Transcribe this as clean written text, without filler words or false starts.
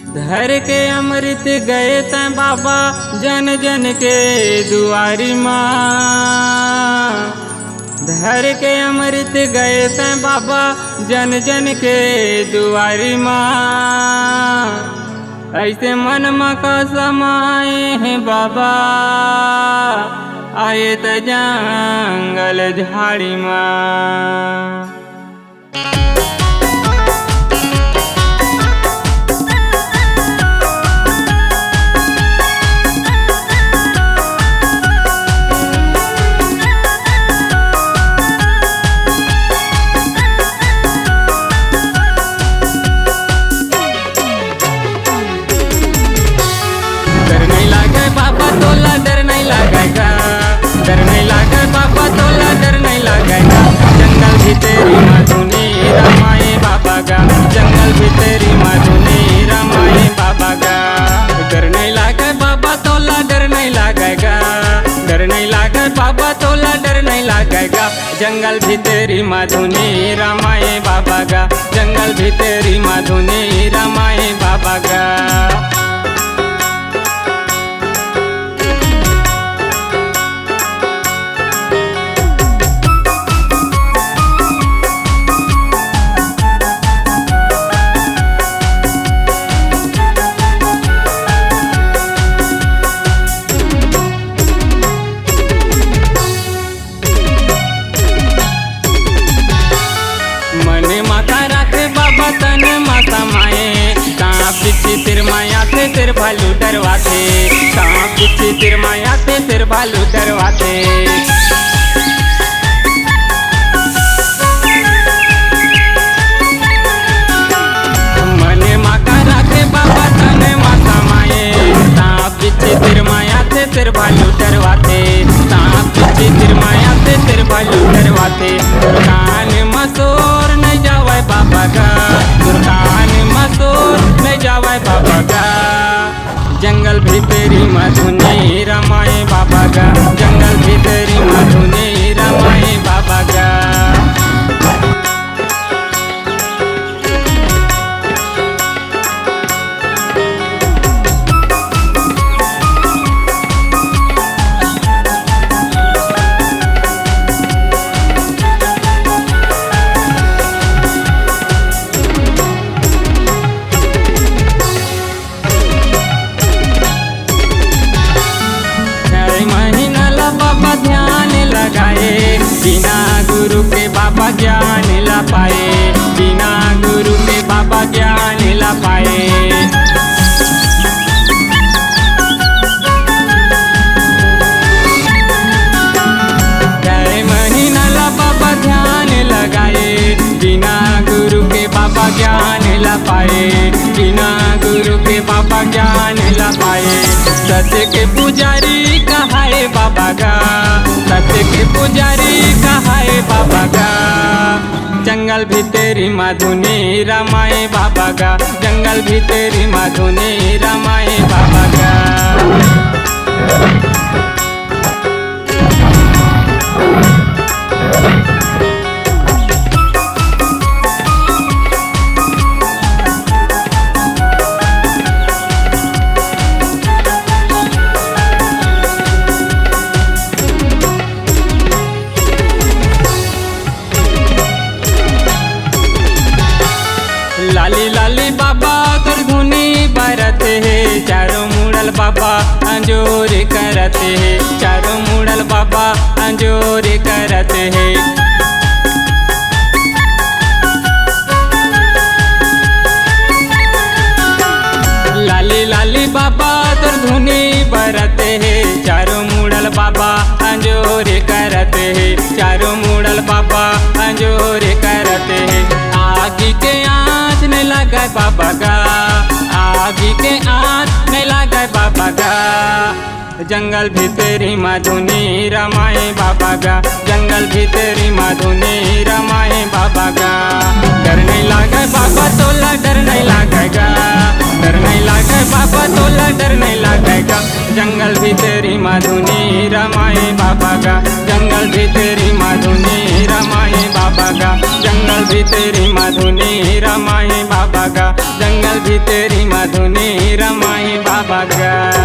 धर के अमृत गए तै बाबा जन जन के दुआरी माँ। धर के अमृत गए तै बाबा जन जन के दुआरी माँ। ऐसे मन मका समाए हैं बाबा आए त जंगल झाड़ी माँ। बाबा तोला डर नहीं लगेगा, डर नहीं लगे बाबा तोला डर नहीं लगेगा। जंगल भी तेरी मधुनी रमाए बाबा का, जंगल भी तेरी मधुनी रमाए बाबा का। डर नहीं लगे बाबा तोला डर नहीं लगेगा, डर नहीं लगे बाबा तोला डर नहीं लगेगा। जंगल भी तेरी मधुनी रमाए बाबा का, जंगल भी तेरी मधुनी रमाए बाबा का। मने माता राखे बाबा तन माता माए, कहाँ पीछे तेर माया थे तेर भालू डरवाते, कहाँ पीछे तेर माया थे तेर भालू डरवाते। मने माता राखे बाबा तन माता माए, कहाँ पीछे तेर माया थे तेर भालू डरवाते, कहाँ पीछे तेर माया थे तेर भालू डरवाते। कान मसूर नहीं जावे बाबा का, कान मसूर नहीं जावे बाबा का। जंगल भी तेरी मधुनी रमाए बाबा का, जंगल भी तेरी मधुनी रमाए बाबा का। बाबा ध्यान लगाए, बिना गुरु के बाबा ज्ञान ला पाए, बिना गुरु के बाबा ज्ञान ला पाए। जय महीना ला बाबा ध्यान लगाए, बिना गुरु के बाबा ज्ञान ला पाए, बिना गुरु के बाबा ज्ञान ला पाए। सत्य के पुजारी कहा है बाबा का, सत्य के पुजारी कहा है बाबा का। जंगल भी तेरी मधुनी रमाए बाबा का, जंगल भी तेरी मधुनी रमाए बाबा का। लाली लाली बाबा कर धुनी बरते है, चारों मुड़ल बाबा अंजोर करते है, चारों मुड़ल बाबा अंजोर करते है। लाली लाली बाबा कर धुनी बरते है, चारों मुड़ल बाबा अंजोर करते है, चारों मुड़ल बाबा अंजोर करते है। आगी के आँच नहीं लगा बाबा का, आगी के आँच नहीं लगा बाबा का। जंगल भी तेरी मधुनी रमाए बाबा का, जंगल भी तेरी मधुनी रमाए बाबा का। डर नहीं लगे बाबा तोला डर नहीं लगेगा, डर नहीं लगे बाबा तोला डर नहीं लगेगा। जंगल भी तेरी मधुनी रमाए बाबा का, जंगल भी तेरी मधुनी रमाए बाबा का, जंगल भी तेरी मधुनी रमाए बाबा का, जंगल भी तेरी मधुनी स्वागत।